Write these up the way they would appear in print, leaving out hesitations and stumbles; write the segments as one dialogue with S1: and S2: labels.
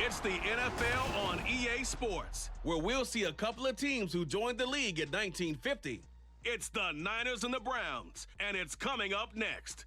S1: It's the NFL on EA Sports, where we'll see a couple of teams who joined the league in 1950. It's the Niners and the Browns, and it's coming up next.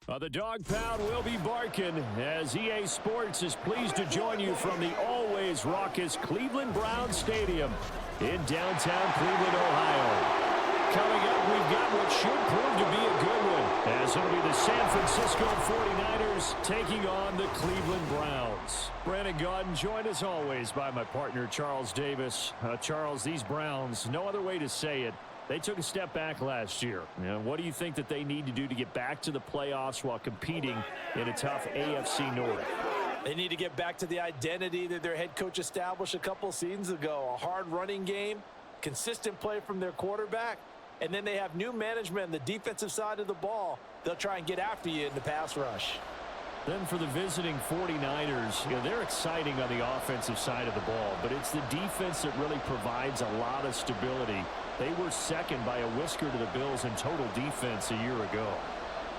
S2: The dog pound will be barking as EA Sports is pleased to join you from the always raucous Cleveland Browns Stadium in downtown Cleveland, Ohio. Coming up, we've got what should prove to be a good one, as it'll be the San Francisco 49ers taking on the Cleveland Browns. Brandon Gaudin joined as always by my partner Charles Davis. Charles, these Browns, no other way to say it, they took a step back last year. What do you think that they need to do to get back to the playoffs while competing in a tough AFC North?
S3: They need to get back to the identity that their head coach established a couple seasons ago. A hard running game, consistent play from their quarterback, and then they have new management on the defensive side of the ball. They'll try and get after you in the pass rush.
S2: Then for the visiting 49ers, they're exciting on the offensive side of the ball, but it's the defense that really provides a lot of stability. They were second by a whisker to the Bills in total defense a year ago.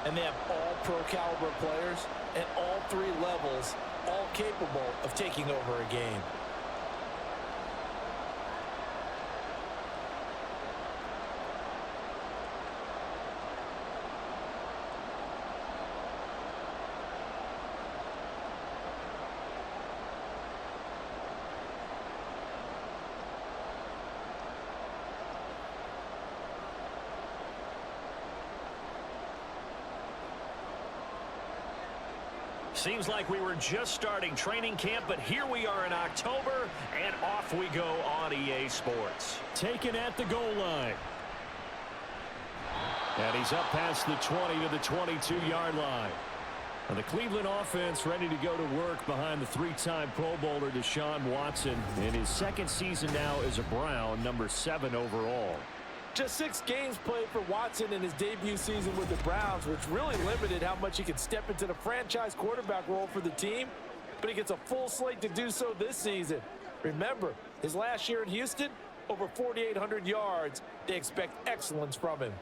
S3: And they have all pro-caliber players at all three levels, all capable of taking over a game.
S2: Seems like we were just starting training camp, but here we are in October, and off we go on EA Sports. Taken at the goal line. And he's up past the 20 to the 22-yard line. And the Cleveland offense ready to go to work behind the three-time Pro Bowler Deshaun Watson in his second season now as a Brown, number 7 overall.
S3: Just 6 games played for Watson in his debut season with the Browns, which really limited how much he could step into the franchise quarterback role for the team, but he gets a full slate to do so this season. Remember, his last year in Houston, over 4,800 yards. They expect excellence from him.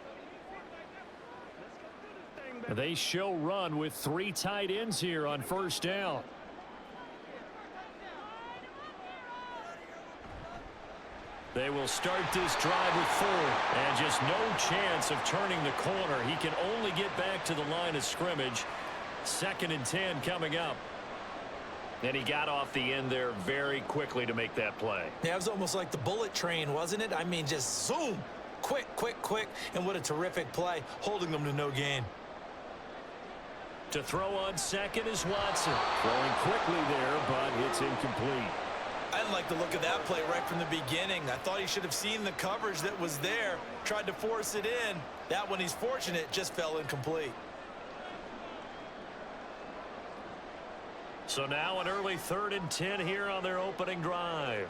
S2: They show run with 3 tight ends here on first down. They will start this drive with 4, and just no chance of turning the corner. He can only get back to the line of scrimmage. 2nd and 10 coming up. And he got off the end there very quickly to make that play.
S4: Yeah, it was almost like the bullet train, wasn't it? I mean, just zoom, quick, and what a terrific play, holding them to no gain.
S2: To throw on second is Watson. Throwing quickly there, but it's incomplete.
S4: I didn't like the look of that play right from the beginning. I thought he should have seen the coverage that was there, tried to force it in. That one, he's fortunate, just fell incomplete.
S2: So now an early 3rd and 10 here on their opening drive.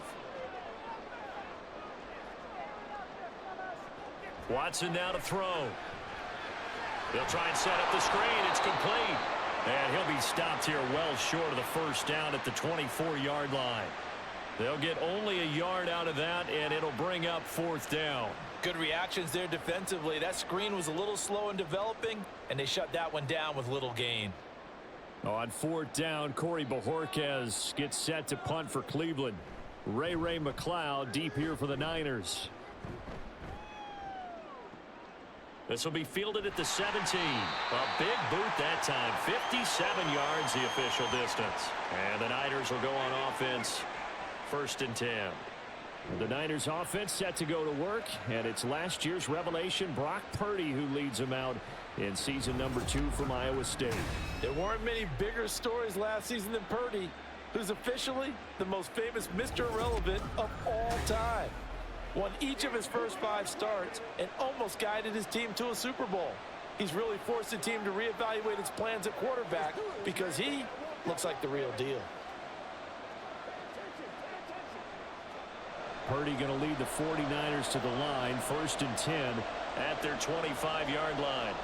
S2: Watson now to throw. He'll try and set up the screen. It's complete. And he'll be stopped here well short of the first down at the 24-yard line. They'll get only a yard out of that, and it'll bring up 4th down.
S3: Good reactions there defensively. That screen was a little slow in developing, and they shut that one down with little gain.
S2: On 4th down, Corey Bojorquez gets set to punt for Cleveland. Ray McLeod deep here for the Niners. This will be fielded at the 17. A big boot that time. 57 yards the official distance. And the Niners will go on offense. 1st and 10. The Niners offense set to go to work, and it's last year's revelation, Brock Purdy, who leads them out in season number 2 from Iowa State.
S3: There weren't many bigger stories last season than Purdy, who's officially the most famous Mr. Irrelevant of all time. Won each of his first 5 starts and almost guided his team to a Super Bowl. He's really forced the team to reevaluate its plans at quarterback because he looks like the real deal.
S2: Purdy going to lead the 49ers to the line, 1st and 10 at their 25-yard line.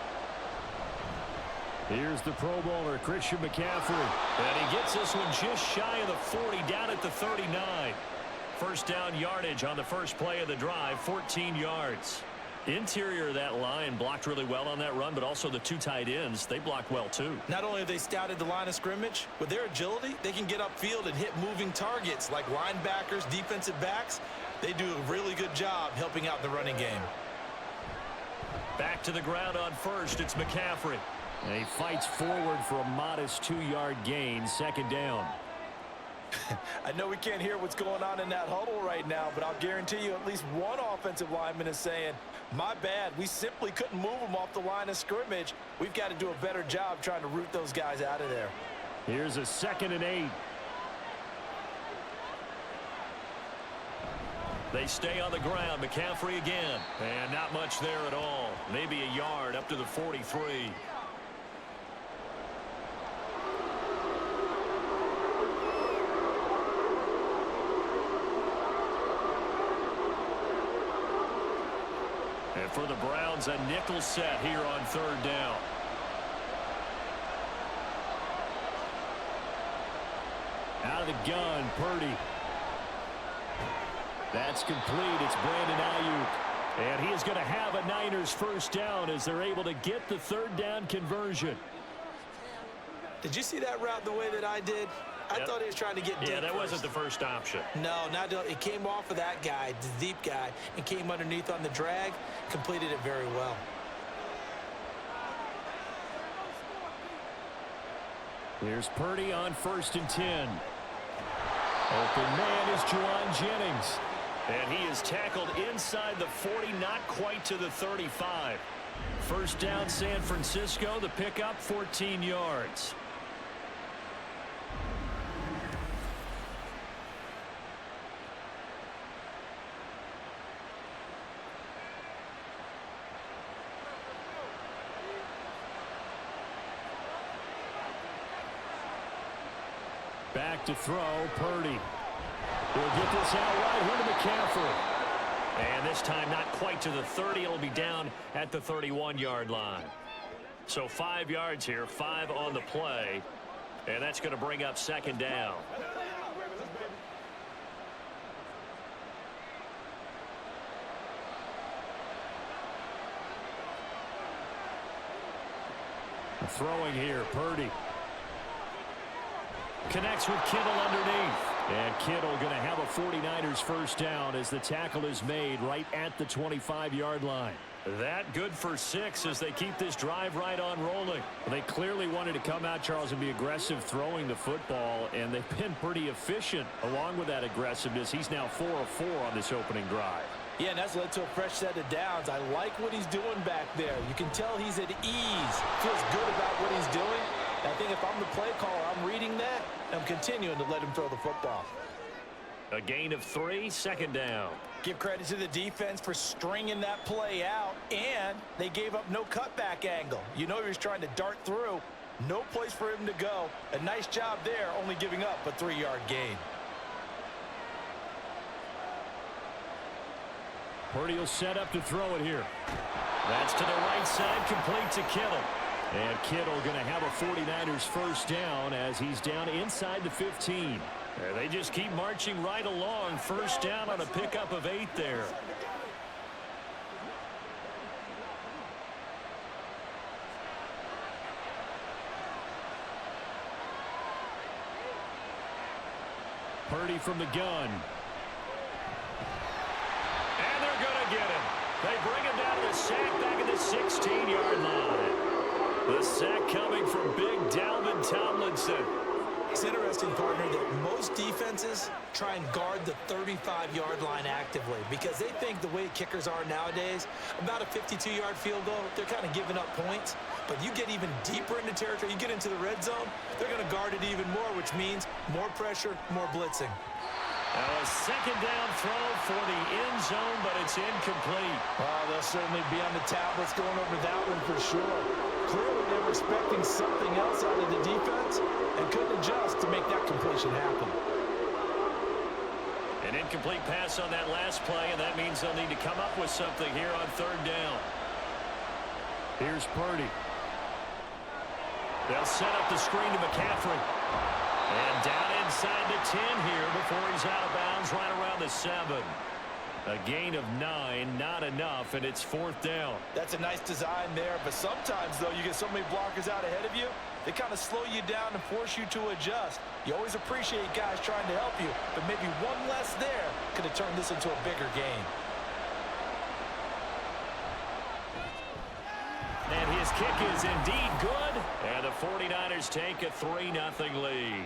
S2: Here's the Pro Bowler, Christian McCaffrey. And he gets this one just shy of the 40, down at the 39. First down yardage on the first play of the drive, 14 yards. Interior of that line blocked really well on that run, but also the two tight ends, they blocked well too.
S4: Not only have they scouted the line of scrimmage, with their agility, they can get upfield and hit moving targets like linebackers, defensive backs. They do a really good job helping out the running game.
S2: Back to the ground on first, it's McCaffrey. And he fights forward for a modest 2-yard gain, second down.
S3: I know we can't hear what's going on in that huddle right now, but I'll guarantee you at least one offensive lineman is saying, my bad, we simply couldn't move them off the line of scrimmage. We've got to do a better job trying to root those guys out of there.
S2: Here's a 2nd and 8. They stay on the ground. McCaffrey again. And not much there at all. Maybe a yard up to the 43. And for the Browns, a nickel set here on 3rd down. Out of the gun, Purdy. That's complete. It's Brandon Ayuk. And he is going to have a Niners first down as they're able to get the 3rd down conversion.
S4: Did you see that route the way that I did? I thought he was trying to get deep.
S2: Yeah, that
S4: first.
S2: wasn't the first option.
S4: No, it came off of that guy, the deep guy, and came underneath on the drag, completed it very well.
S2: Here's Purdy on 1st and 10. Open man is Juwan Jennings. And he is tackled inside the 40, not quite to the 35. First down, San Francisco. The pickup, 14 yards. Back to throw, Purdy. He'll get this out right here to McCaffrey. And this time not quite to the 30. It'll be down at the 31-yard line. So 5 yards here, 5 on the play. And that's going to bring up 2nd down. Throwing here, Purdy. Connects with Kittle underneath. And Kittle going to have a 49ers first down as the tackle is made right at the 25-yard line. That good for 6 as they keep this drive right on rolling. They clearly wanted to come out, Charles, and be aggressive throwing the football, and they've been pretty efficient along with that aggressiveness. He's now 4 of 4 on this opening drive.
S3: Yeah, and that's led to a fresh set of downs. I like what he's doing back there. You can tell he's at ease. Feels good about what he's doing. I think if I'm the play caller, I'm reading that, and I'm continuing to let him throw the football.
S2: A gain of 3, 2nd down.
S3: Give credit to the defense for stringing that play out, and they gave up no cutback angle. You know he was trying to dart through. No place for him to go. A nice job there, only giving up a 3-yard gain.
S2: Purdy will set up to throw it here. That's to the right side, complete to Kittle. And Kittle going to have a 49ers first down as he's down inside the 15. They just keep marching right along. First down on a pickup of 8 there. Purdy from the gun. And they're going to get him. They bring him down to the sack back at the 16-yard line. The sack coming from big Dalvin Tomlinson.
S4: It's interesting, partner, that most defenses try and guard the 35-yard line actively because they think the way kickers are nowadays, about a 52-yard field goal, they're kind of giving up points. But you get even deeper into territory, you get into the red zone, they're going to guard it even more, which means more pressure, more blitzing.
S2: Now a 2nd down throw for the end zone, but it's incomplete.
S3: Oh, they'll certainly be on the tablets going over that one for sure. Clearly they were expecting something else out of the defense and couldn't adjust to make that completion happen.
S2: An incomplete pass on that last play, and that means they'll need to come up with something here on 3rd down. Here's Purdy. They'll set up the screen to McCaffrey. And down inside the 10 here before he's out of bounds right around the 7. A gain of 9, not enough, and it's 4th down.
S3: That's a nice design there, but sometimes, though, you get so many blockers out ahead of you, they kind of slow you down and force you to adjust. You always appreciate guys trying to help you, but maybe one less there could have turned this into a bigger game.
S2: And his kick is indeed good, and the 49ers take a 3-0 lead.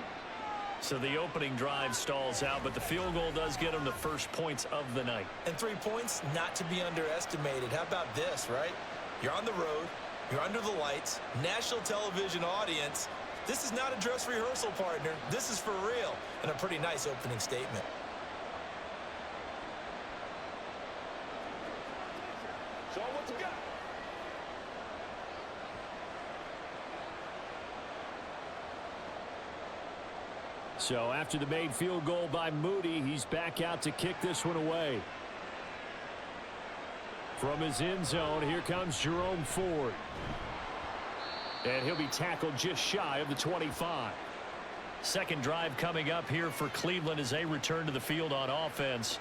S2: So the opening drive stalls out, but the field goal does get them the first points of the night.
S4: And 3 points, not to be underestimated. How about this, right? You're on the road. You're under the lights. National television audience. This is not a dress rehearsal, partner. This is for real. And a pretty nice opening statement.
S3: So what you got?
S2: So after the made field goal by Moody, he's back out to kick this one away. From his end zone, here comes Jerome Ford. And he'll be tackled just shy of the 25. Second drive coming up here for Cleveland as they return to the field on offense.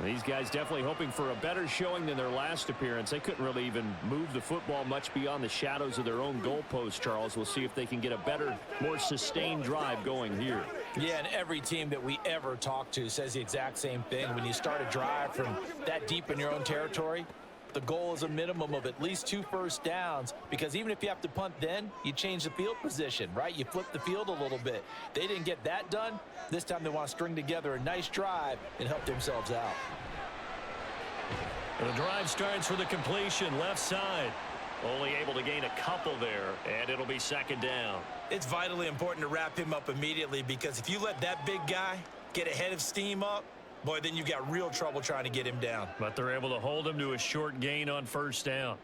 S2: These guys definitely hoping for a better showing than their last appearance. They couldn't really even move the football much beyond the shadows of their own goalpost, Charles. We'll see if they can get a better, more sustained drive going here.
S3: Yeah, and every team that we ever talk to says the exact same thing. When you start a drive from that deep in your own territory, the goal is a minimum of at least 2 first downs, because even if you have to punt then, you change the field position, right? You flip the field a little bit. They didn't get that done. This time they want to string together a nice drive and help themselves out.
S2: The drive starts with a completion left side. Only able to gain a couple there, and it'll be 2nd down.
S4: It's vitally important to wrap him up immediately, because if you let that big guy get ahead of steam up, boy, then you've got real trouble trying to get him down.
S2: But they're able to hold him to a short gain on 1st down.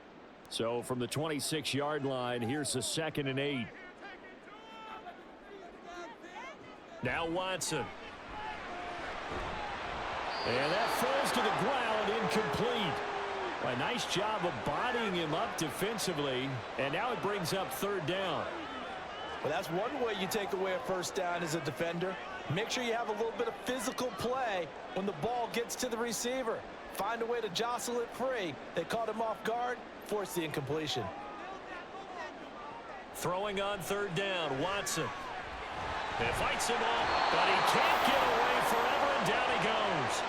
S2: So from the 26-yard line, here's the 2nd and 8. Now Watson. And that falls to the ground, incomplete. A nice job of bodying him up defensively, and now it brings up 3rd down.
S3: Well, that's one way you take away a first down as a defender. Make sure you have a little bit of physical play when the ball gets to the receiver. Find a way to jostle it free. They caught him off guard, forced the incompletion.
S2: Throwing on 3rd down, Watson. It fights him up, but he can't get away forever, and down he goes.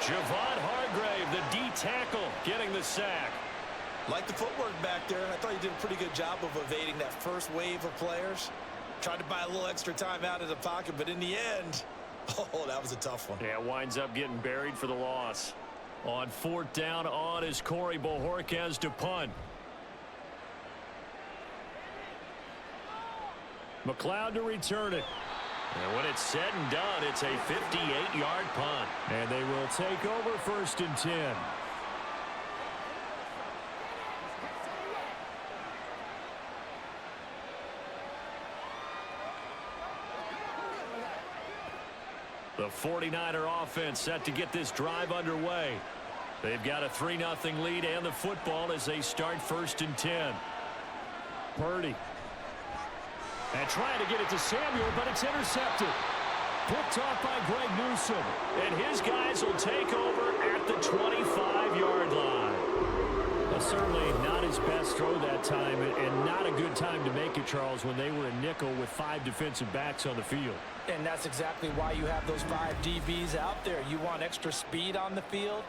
S2: Javon Hargrave, the D tackle, getting the sack.
S4: Like the footwork back there, I thought he did a pretty good job of evading that first wave of players. Tried to buy a little extra time out of the pocket, but in the end, oh, that was a tough one.
S2: Yeah, winds up getting buried for the loss. On 4th down, on is Corey Bojorquez to punt. McLeod to return it. And when it's said and done, it's a 58-yard punt. And they will take over 1st and 10. The 49er offense set to get this drive underway. They've got a 3-0 lead and the football as they start 1st and 10. Purdy. And trying to get it to Samuel, but it's intercepted. Picked off by Greg Newsom. And his guys will take over at the 25-yard line. Certainly not his best throw that time, and not a good time to make it, Charles, when they were in nickel with 5 defensive backs on the field.
S3: And that's exactly why you have those 5 DBs out there. You want extra speed on the field,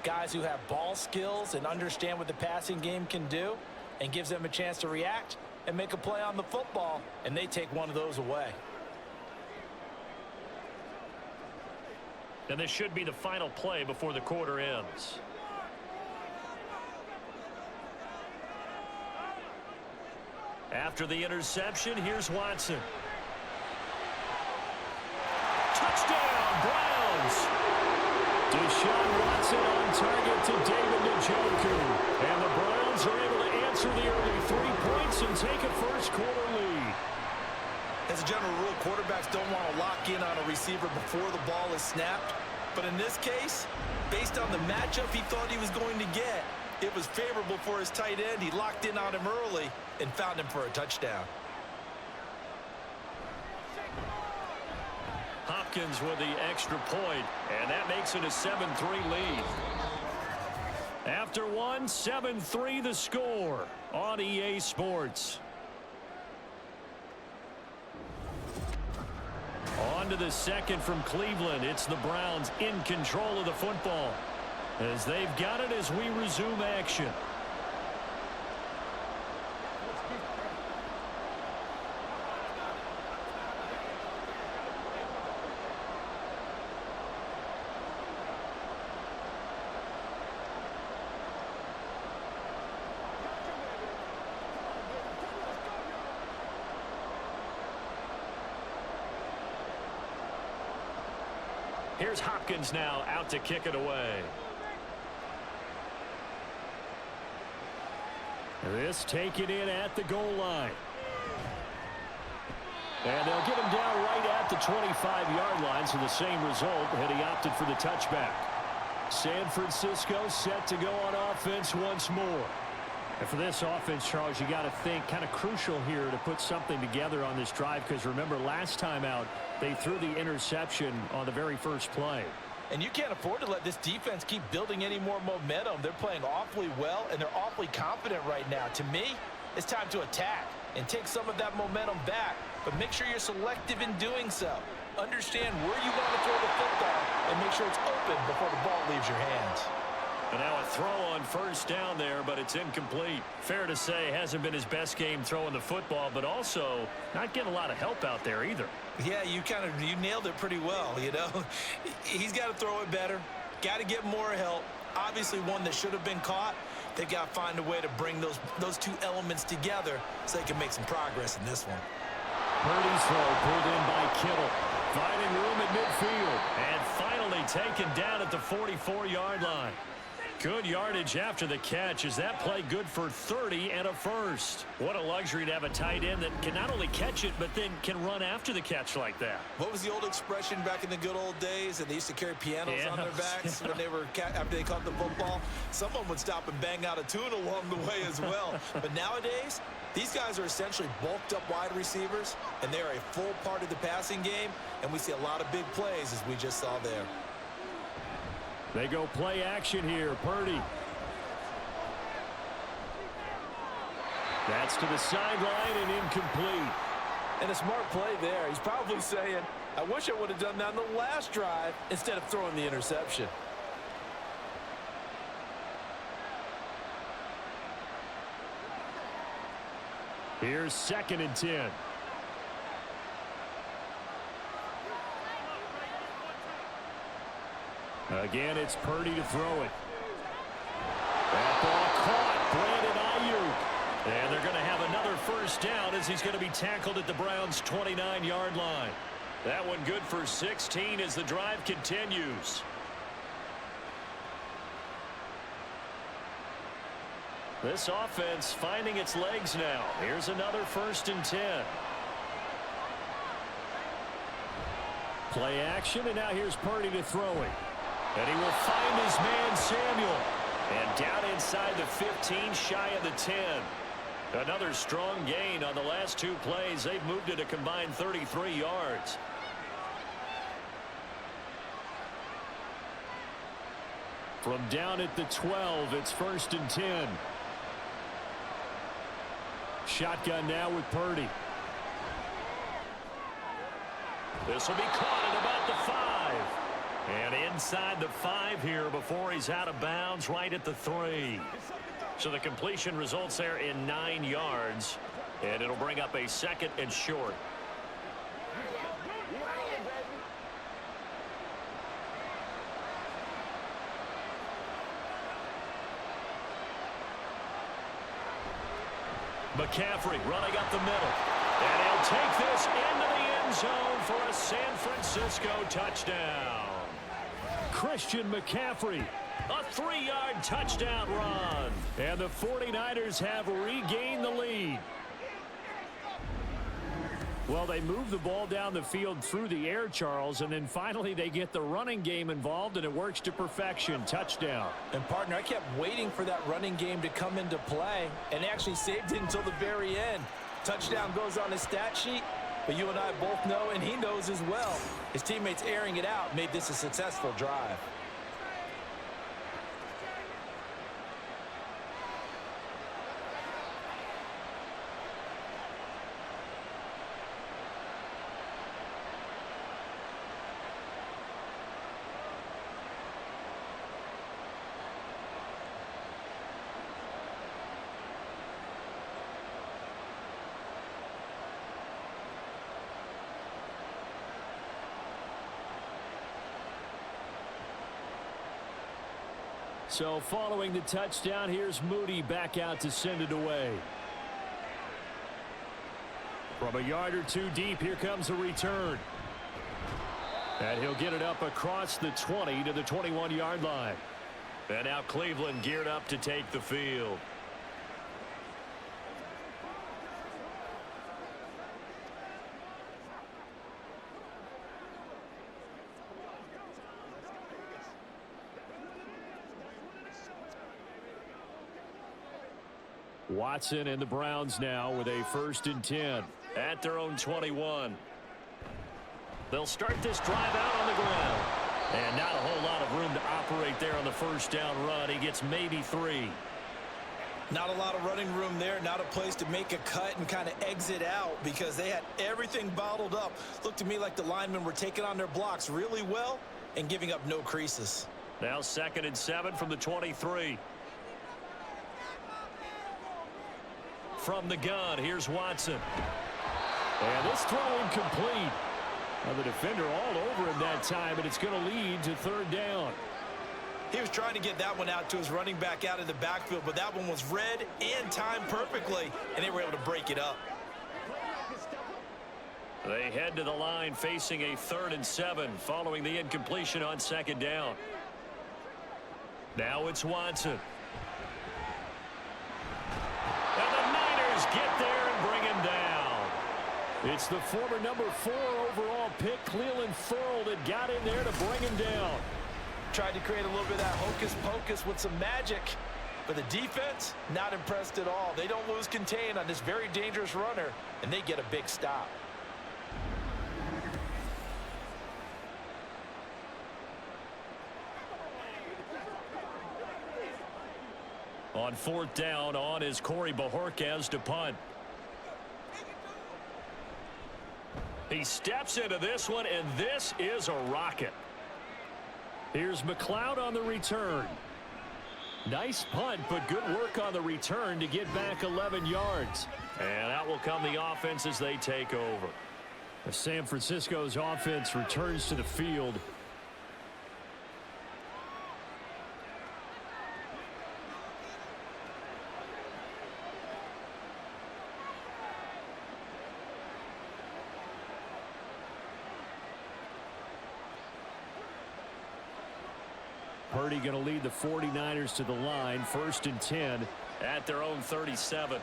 S3: guys who have ball skills and understand what the passing game can do, and gives them a chance to react and make a play on the football, and they take one of those away.
S2: And this should be the final play before the quarter ends. After the interception, here's Watson. Touchdown, Browns! Deshaun Watson on target to David Njoku. And the Browns are able to answer the early 3 points and take a first-quarter lead.
S4: As a general rule, quarterbacks don't want to lock in on a receiver before the ball is snapped. But in this case, based on the matchup he thought he was going to get, it was favorable for his tight end. He locked in on him early and found him for a touchdown.
S2: Hopkins with the extra point, and that makes it a 7-3 lead. After one, 7-3 the score on EA Sports. On to the second from Cleveland. It's the Browns in control of the football as they've got it as we resume action. Here's Hopkins now out to kick it away. This taken in at the goal line. And they'll get him down right at the 25-yard line, so the same result had he opted for the touchback. San Francisco set to go on offense once more. And for this offense, Charles, you got to think kind of crucial here to put something together on this drive, because remember last time out they threw the interception on the very first play.
S3: And you can't afford to let this defense keep building any more momentum. They're playing awfully well, and they're awfully confident right now. To me, it's time to attack and take some of that momentum back, but make sure you're selective in doing so. Understand where you want to throw the football and make sure it's open before the ball leaves your hands.
S2: And now a throw on first down there, but it's incomplete. Fair to say, hasn't been his best game throwing the football, but also not getting a lot of help out there either.
S4: Yeah, you nailed it pretty well, you know. He's got to throw it better, got to get more help. Obviously one that should have been caught. They've got to find a way to bring those two elements together so they can make some progress in this one.
S2: Purdy's throw pulled in by Kittle. Finding room at midfield. And finally taken down at the 44-yard line. Good yardage after the catch. Is that play good for 30 and a first? What a luxury to have a tight end that can not only catch it, but then can run after the catch like that.
S4: What was the old expression back in the good old days? And they used to carry pianos on their backs when they were after they caught the football. Someone would stop and bang out a tune along the way as well. But nowadays, these guys are essentially bulked up wide receivers, and they're a full part of the passing game. And we see a lot of big plays as we just saw there.
S2: They go play action here. Purdy. That's to the sideline and incomplete.
S3: And a smart play there. He's probably saying, I wish I would have done that on the last drive instead of throwing the interception.
S2: Here's 2nd and 10. Again, it's Purdy to throw it. That ball caught. Brandon Ayuk. And they're going to have another first down as he's going to be tackled at the Browns' 29-yard line. That one good for 16 as the drive continues. This offense finding its legs now. Here's another 1st and 10. Play action, and now here's Purdy to throw it. And he will find his man, Samuel. And down inside the 15, shy of the 10. Another strong gain on the last two plays. They've moved it a combined 33 yards. From down at the 12, it's 1st and 10. Shotgun now with Purdy. This will be caught at about the 5. And inside the 5 here before he's out of bounds, right at the 3. So the completion results there in 9 yards. And it'll bring up a 2nd and short. McCaffrey running up the middle. And he'll take this into the end zone for a San Francisco touchdown. Christian McCaffrey, a 3-yard touchdown run. And the 49ers have regained the lead. Well, they move the ball down the field through the air, Charles, and then finally they get the running game involved, and it works to perfection. Touchdown.
S3: And, partner, I kept waiting for that running game to come into play, and actually saved it until the very end. Touchdown goes on his stat sheet, but you and I both know, and he knows as well, his teammates airing it out made this a successful drive.
S2: So following the touchdown, here's Moody back out to send it away. From a yard or two deep, here comes a return. And he'll get it up across the 20 to the 21-yard line. And now Cleveland geared up to take the field. Watson and the Browns now with a 1st and 10 at their own 21. They'll start this drive out on the ground. And not a whole lot of room to operate there on the 1st down run. He gets maybe 3.
S4: Not a lot of running room there. Not a place to make a cut and kind of exit out because they had everything bottled up. Looked to me like the linemen were taking on their blocks really well and giving up no creases.
S2: Now 2nd and 7 from the 23. From the gun, here's Watson. And this throw incomplete. Now the defender all over him that time, and it's going to lead to 3rd down.
S4: He was trying to get that one out to his running back out of the backfield, but that one was read and timed perfectly, and they were able to break it up.
S2: They head to the line facing a 3rd and 7 following the incompletion on 2nd down. Now it's Watson. Get there and bring him down. It's the former number 4 overall pick, Cleveland Ferrell, that got in there to bring him down.
S4: Tried to create a little bit of that hocus-pocus with some magic. But the defense, not impressed at all. They don't lose contain on this very dangerous runner, and they get a big stop.
S2: On 4th down, on is Corey Bojorquez to punt. He steps into this one, and this is a rocket. Here's McLeod on the return. Nice punt, but good work on the return to get back 11 yards. And out will come the offense as they take over. San Francisco's offense returns to the field. Purdy going to lead the 49ers to the line. 1st and 10 at their own 37.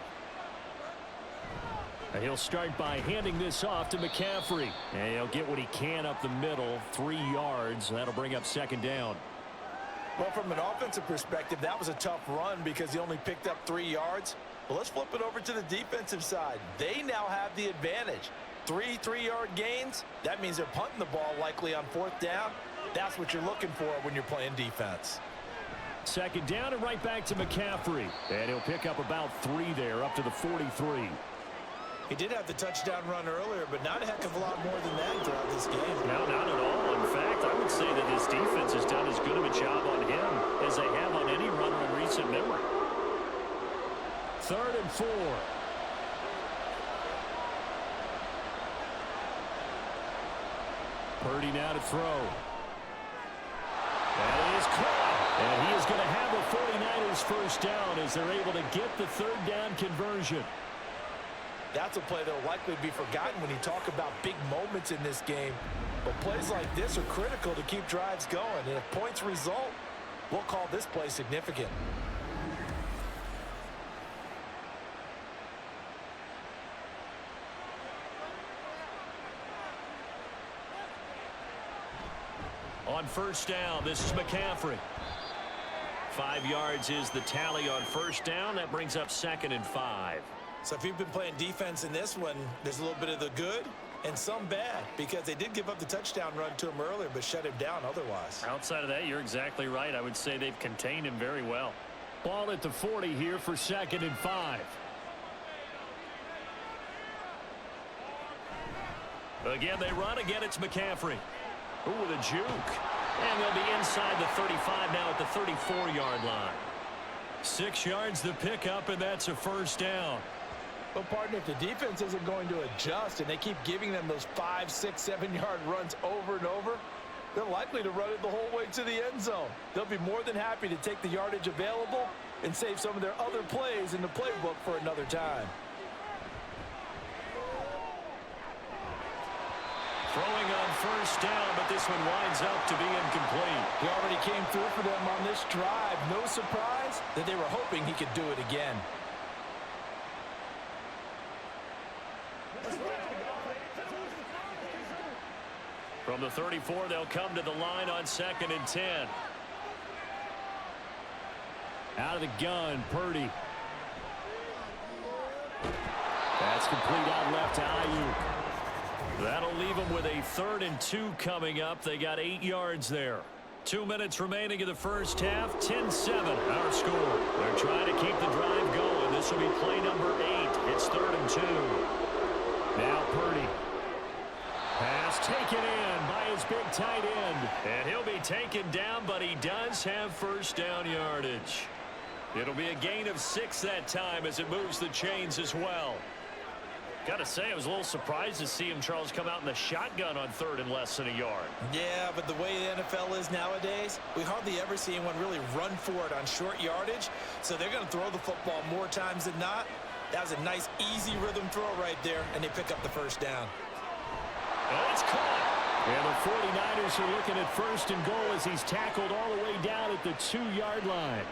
S2: And he'll start by handing this off to McCaffrey. And he'll get what he can up the middle. 3 yards. That'll bring up 2nd down.
S4: Well, from an offensive perspective, that was a tough run because he only picked up 3 yards. Well, let's flip it over to the defensive side. They now have the advantage. 3 3-yard gains. That means they're punting the ball likely on 4th down. That's what you're looking for when you're playing defense.
S2: 2nd down and right back to McCaffrey. And he'll pick up about 3 there, up to the 43.
S4: He did have the touchdown run earlier, but not a heck of a lot more than that throughout this game.
S2: No, not at all. In fact, I would say that this defense has done as good of a job on him as they have on any runner in recent memory. 3rd and 4. Purdy now to throw. That is caught. And he is going to have the 49ers 1st down as they're able to get the 3rd down conversion.
S4: That's a play that will likely be forgotten when you talk about big moments in this game. But plays like this are critical to keep drives going. And if points result, we'll call this play significant.
S2: On 1st down, this is McCaffrey. 5 yards is the tally on 1st down. That brings up 2nd and 5.
S4: So if you've been playing defense in this one, there's a little bit of the good and some bad because they did give up the touchdown run to him earlier but shut him down otherwise.
S2: Outside of that, you're exactly right. I would say they've contained him very well. Ball at the 40 here for 2nd and 5. Again, they run. Again, it's McCaffrey. Ooh, with a juke. And they'll be inside the 35 now at the 34-yard line. 6 yards the pickup, and that's a 1st down.
S4: Well, partner, if the defense isn't going to adjust and they keep giving them those 5, 6, 7-yard runs over and over,
S3: They're likely to run it the whole way to the end zone. They'll be more than happy to take the yardage available and save some of their other plays in the playbook for another time.
S2: Throwing on first down, but this one winds up to be incomplete.
S3: He already came through for them on this drive. No surprise that they were hoping he could do it again.
S2: From the 34, they'll come to the line on 2nd and 10. Out of the gun, Purdy. That's complete out left to Ayuk. That'll leave them with a 3rd and 2 coming up. They got 8 yards there. 2 minutes remaining in the first half. 10-7, our score. They're trying to keep the drive going. This will be play number 8. It's 3rd and 2. Now Purdy. Pass taken in by his big tight end. And he'll be taken down, but he does have first down yardage. It'll be a gain of 6 that time as it moves the chains as well. Got to say, I was a little surprised to see him, Charles, come out in the shotgun on 3rd and less than a yard.
S4: Yeah, but the way the NFL is nowadays, we hardly ever see anyone really run for it on short yardage. So they're going to throw the football more times than not. That was a nice, easy rhythm throw right there, and they pick up the first down.
S2: And it's caught. And the 49ers are looking at 1st and goal as he's tackled all the way down at the 2-yard line.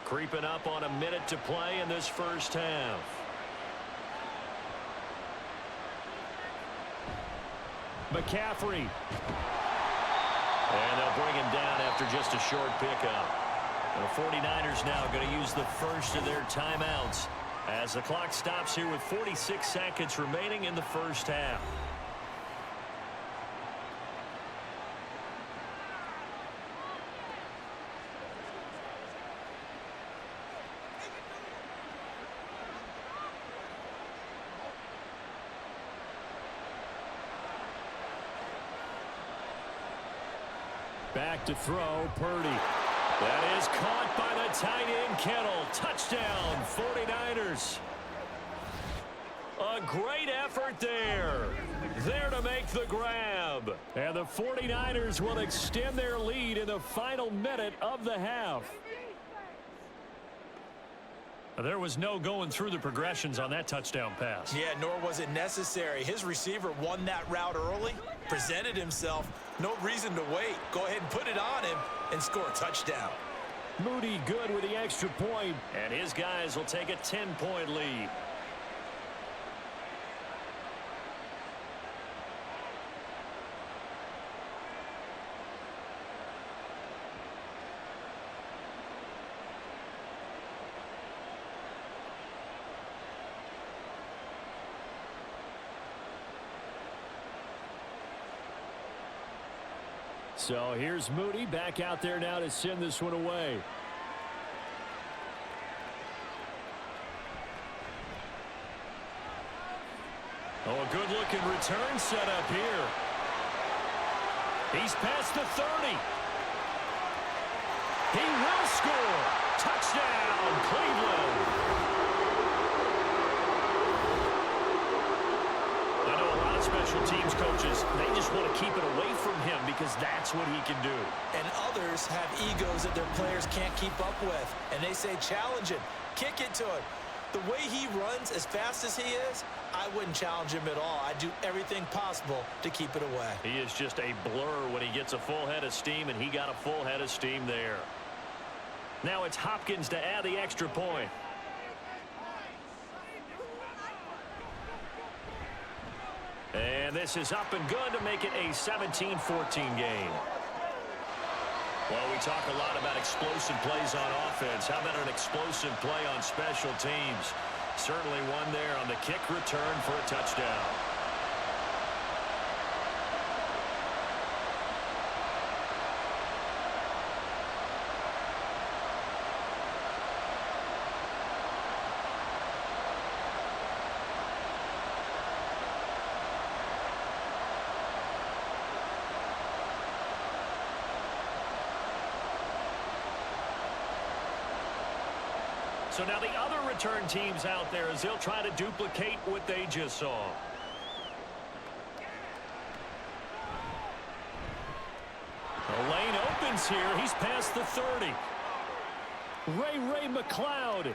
S2: Creeping up on a minute to play in this first half. McCaffrey. And they'll bring him down after just a short pickup. The 49ers now going to use the first of their timeouts as the clock stops here with 46 seconds remaining in the first half. Back to throw, Purdy. That is caught by the tight end, Kittle. Touchdown, 49ers. A great effort there. There to make the grab. And the 49ers will extend their lead in the final minute of the half. There was no going through the progressions on that touchdown pass.
S4: Yeah, nor was it necessary. His receiver won that route early, presented himself. No reason to wait. Go ahead and put it on him and score a touchdown.
S2: Moody good with the extra point. And his guys will take a 10-point lead. So here's Moody back out there now to send this one away. Oh, a good-looking return set up here. He's past the 30. He will score. Touchdown, Cleveland. I know a lot of special teams coaches, they just want to keep it away from him because that's what he can do.
S4: And others have egos that their players can't keep up with. And they say, challenge him, kick it to him. The way he runs as fast as he is, I wouldn't challenge him at all. I'd do everything possible to keep it away.
S2: He is just a blur when he gets a full head of steam, and he got a full head of steam there. Now it's Hopkins to add the extra point. And this is up and good to make it a 17-14 game. Well, we talk a lot about explosive plays on offense. How about an explosive play on special teams? Certainly one there on the kick return for a touchdown. So now the other return teams out there as they'll try to duplicate what they just saw. The lane opens here. He's past the 30. Ray McLeod.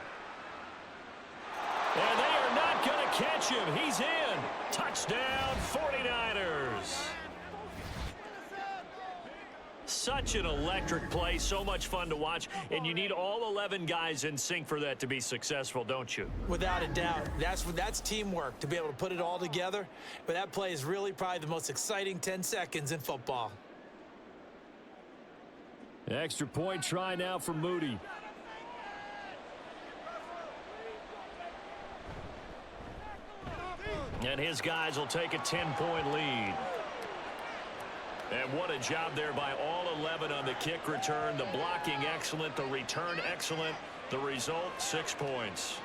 S2: And they are not going to catch him. He's in. Touchdown, 49ers. Such an electric play, so much fun to watch, and you need all 11 guys in sync for that to be successful, don't you?
S4: Without a doubt. That's teamwork, to be able to put it all together. But that play is really probably the most exciting 10 seconds in football.
S2: Extra point try now for Moody. And his guys will take a 10-point lead. And what a job there by all 11 on the kick return. The blocking excellent, the return excellent. The result, 6 points.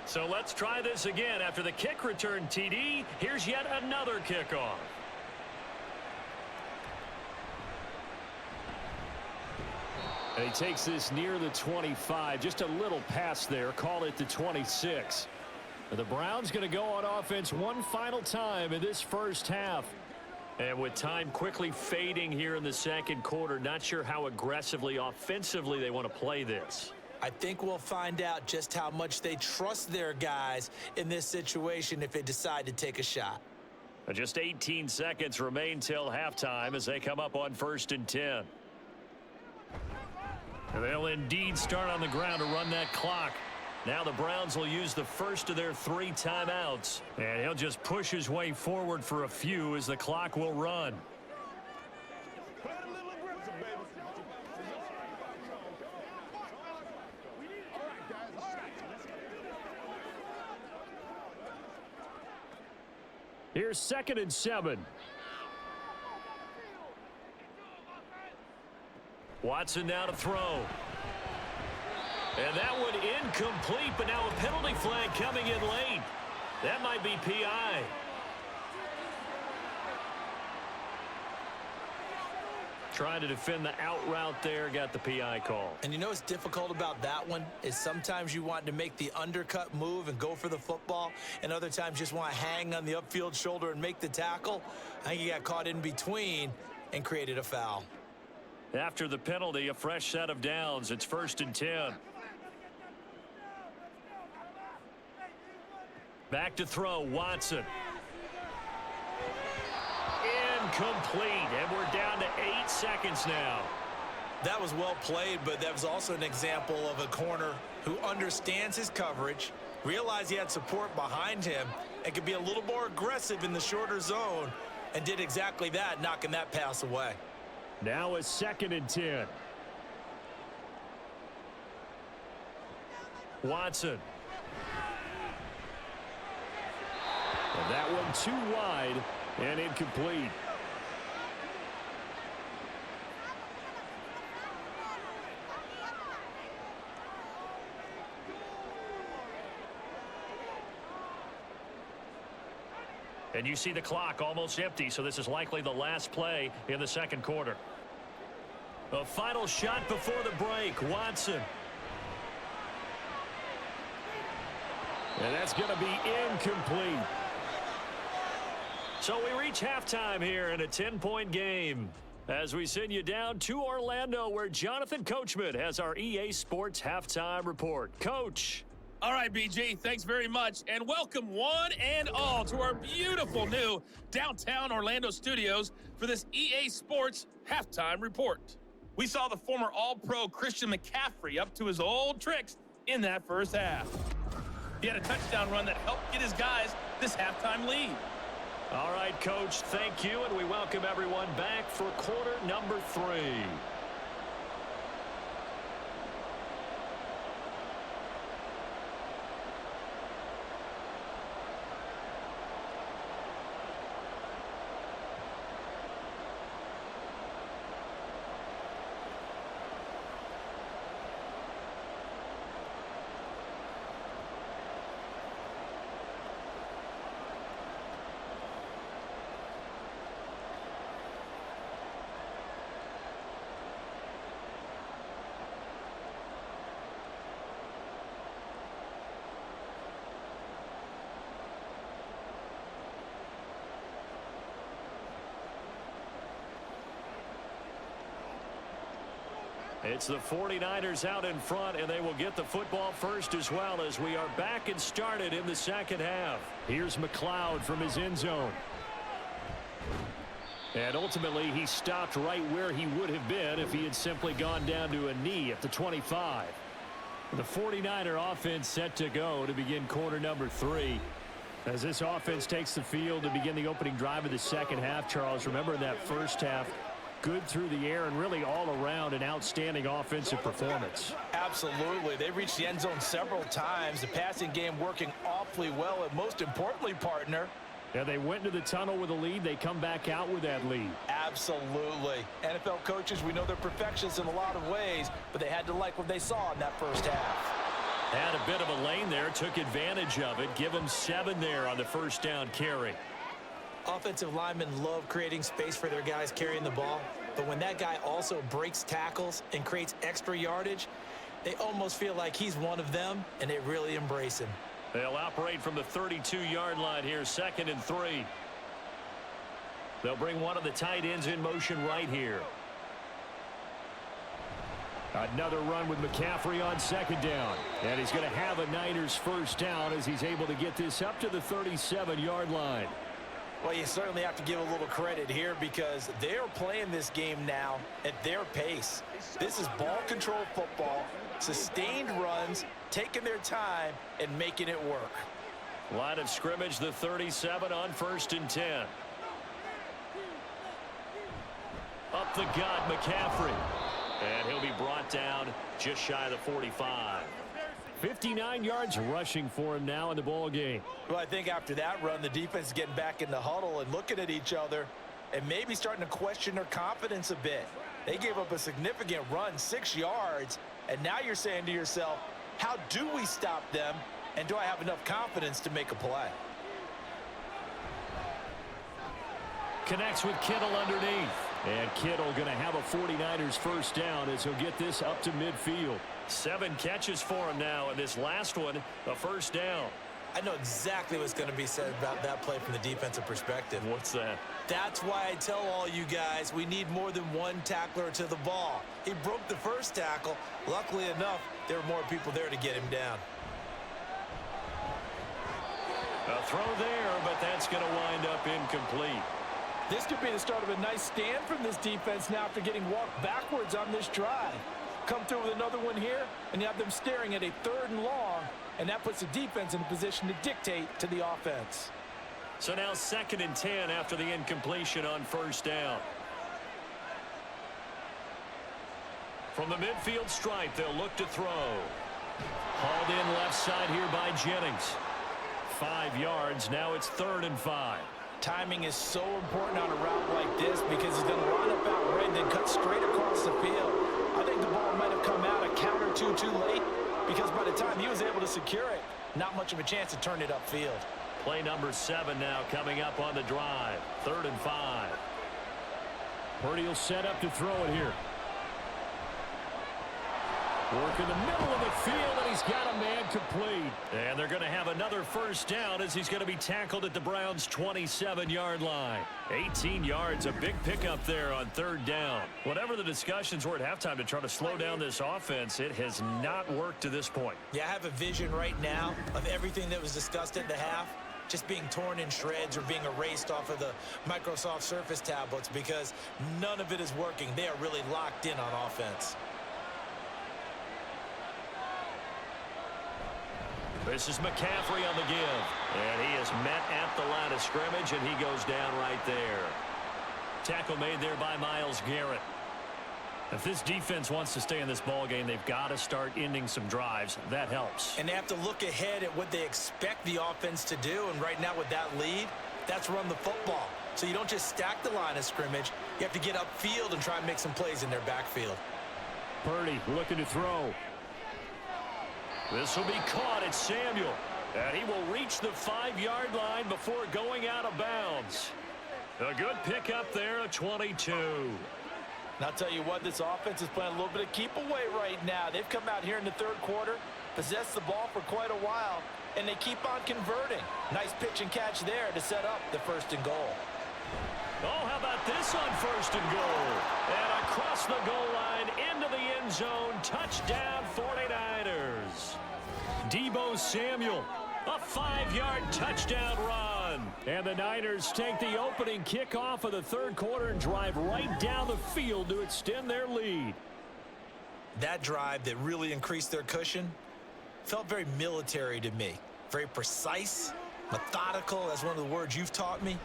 S2: So let's try this again. After the kick return TD, here's yet another kickoff. And he takes this near the 25. Just a little pass there. Call it the 26. The Browns going to go on offense one final time in this first half. And with time quickly fading here in the second quarter, not sure how aggressively, offensively they want to play this.
S4: I think we'll find out just how much they trust their guys in this situation if they decide to take a shot.
S2: Just 18 seconds remain till halftime as they come up on 1st and 10. And they'll indeed start on the ground to run that clock. Now the Browns will use the first of their 3 timeouts. And he'll just push his way forward for a few as the clock will run. Here's 2nd and 7. Watson now to throw. And that one incomplete, but now a penalty flag coming in late. That might be PI. Trying to defend the out route there, got the PI call.
S4: And you know what's difficult about that one is sometimes you want to make the undercut move and go for the football, and other times just want to hang on the upfield shoulder and make the tackle. I think he got caught in between and created a foul.
S2: After the penalty, a fresh set of downs. It's 1st and 10. Back to throw, Watson. Incomplete, and we're down to 8 seconds now.
S4: That was well played, but that was also an example of a corner who understands his coverage, realized he had support behind him, and could be a little more aggressive in the shorter zone, and did exactly that, knocking that pass away.
S2: Now a 2nd and 10. Watson. And that one too wide and incomplete. And you see the clock almost empty, so this is likely the last play in the second quarter. A final shot before the break, Watson. And that's going to be incomplete. So we reach halftime here in a 10-point game as we send you down to Orlando, where Jonathan Coachman has our EA Sports halftime report. Coach.
S5: All right, BG, thanks very much, and welcome one and all to our beautiful new downtown Orlando studios for this EA Sports halftime report. We saw the former All-Pro Christian McCaffrey up to his old tricks in that first half. He had a touchdown run that helped get his guys this halftime lead.
S2: All right, Coach, thank you, and we welcome everyone back for quarter number 3. It's the 49ers out in front, and they will get the football first as well as we are back and started in the second half. Here's McLeod from his end zone. And ultimately, he stopped right where he would have been if he had simply gone down to a knee at the 25. The 49er offense set to go to begin quarter number 3. As this offense takes the field to begin the opening drive of the second half, Charles, remember in that first half, good through the air and really all around an outstanding offensive performance.
S3: Absolutely. They reached the end zone several times. The passing game working awfully well, and most importantly, partner,
S2: yeah, they went into the tunnel with a lead. They come back out with that lead.
S3: absolutely. NFL coaches, we know they're perfectionists in a lot of ways, but they had to like what they saw in that first half.
S2: Had a bit of a lane there, took advantage of it. Give him 7 there on the first down carry.
S4: Offensive linemen love creating space for their guys carrying the ball, but when that guy also breaks tackles and creates extra yardage, they almost feel like he's one of them, and they really embrace him.
S2: They'll operate from the 32-yard line here, 2nd and 3. They'll bring one of the tight ends in motion right here. Another run with McCaffrey on 2nd down. And he's going to have a Niners first down as he's able to get this up to the 37-yard line.
S3: Well, you certainly have to give a little credit here because they're playing this game now at their pace. This is ball control football, sustained runs, taking their time, and making it work.
S2: Line of scrimmage, the 37 on 1st and 10. Up the gut, McCaffrey. And he'll be brought down just shy of the 45. 59 yards rushing for him now in the ball game.
S3: Well, I think after that run, the defense is getting back in the huddle and looking at each other and maybe starting to question their confidence a bit. They gave up a significant run, 6 yards, and now you're saying to yourself, how do we stop them, and do I have enough confidence to make a play?
S2: Connects with Kittle underneath. And Kittle going to have a 49ers first down as he'll get this up to midfield. 7 catches for him now, and this last one, a first down.
S4: I know exactly what's going to be said about that play from the defensive perspective.
S2: What's that?
S4: That's why I tell all you guys we need more than one tackler to the ball. He broke the first tackle. Luckily enough, there were more people there to get him down.
S2: A throw there, but that's going to wind up incomplete.
S3: This could be the start of a nice stand from this defense now after getting walked backwards on this drive. Come through with another one here, and you have them staring at a 3rd and long, and that puts the defense in a position to dictate to the offense.
S2: So now 2nd and 10 after the incompletion on first down. From the midfield stripe, they'll look to throw. Hauled in left side here by Jennings. 5 yards, now it's 3rd and 5.
S3: Timing is so important on a route like this because he's going to line up out right and then cut straight across the field. I think the ball might have come out a count or two too late because by the time he was able to secure it, not much of a chance to turn it upfield.
S2: Play number 7 now coming up on the drive. 3rd and 5. Purdy will set up to throw it here. Work in the middle of the field, and he's got a man complete. And they're going to have another first down as he's going to be tackled at the Browns' 27-yard line. 18 yards, a big pickup there on 3rd down. Whatever the discussions were at halftime to try to slow down this offense, it has not worked to this point.
S4: Yeah, I have a vision right now of everything that was discussed at the half just being torn in shreds or being erased off of the Microsoft Surface tablets because none of it is working. They are really locked in on offense.
S2: This is McCaffrey on the give. And he is met at the line of scrimmage, and he goes down right there. Tackle made there by Myles Garrett. If this defense wants to stay in this ball game, they've got to start ending some drives. That helps.
S4: And they have to look ahead at what they expect the offense to do. And right now with that lead, that's run the football. So you don't just stack the line of scrimmage. You have to get upfield and try and make some plays in their backfield.
S2: Purdy looking to throw. This will be caught at Samuel. And he will reach the 5-yard line before going out of bounds. A good pickup there at 22.
S3: And I'll tell you what, this offense is playing a little bit of keep away right now. They've come out here in the 3rd quarter, possessed the ball for quite a while, and they keep on converting. Nice pitch and catch there to set up the 1st and goal.
S2: Oh, how about this on first and goal? And across the goal line into the end zone. Touchdown 49ers. Deebo Samuel, a 5-yard touchdown run. And the Niners take the opening kickoff of the third quarter and drive right down the field to extend their lead.
S4: That drive that really increased their cushion felt very military to me. Very precise, methodical. That's one of the words you've taught me.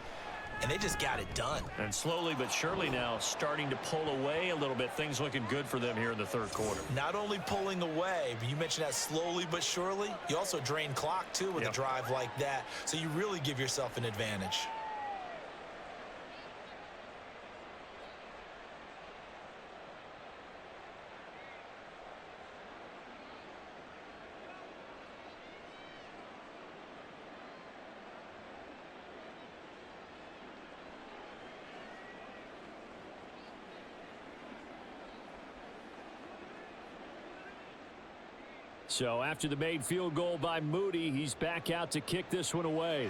S4: And they just got it done.
S2: And slowly but surely now starting to pull away a little bit. Things looking good for them here in the third quarter.
S4: Not only pulling away, but you mentioned that slowly but surely. You also drain clock, too, with a drive like that. So you really give yourself an advantage.
S2: So after the made field goal by Moody, he's back out to kick this one away.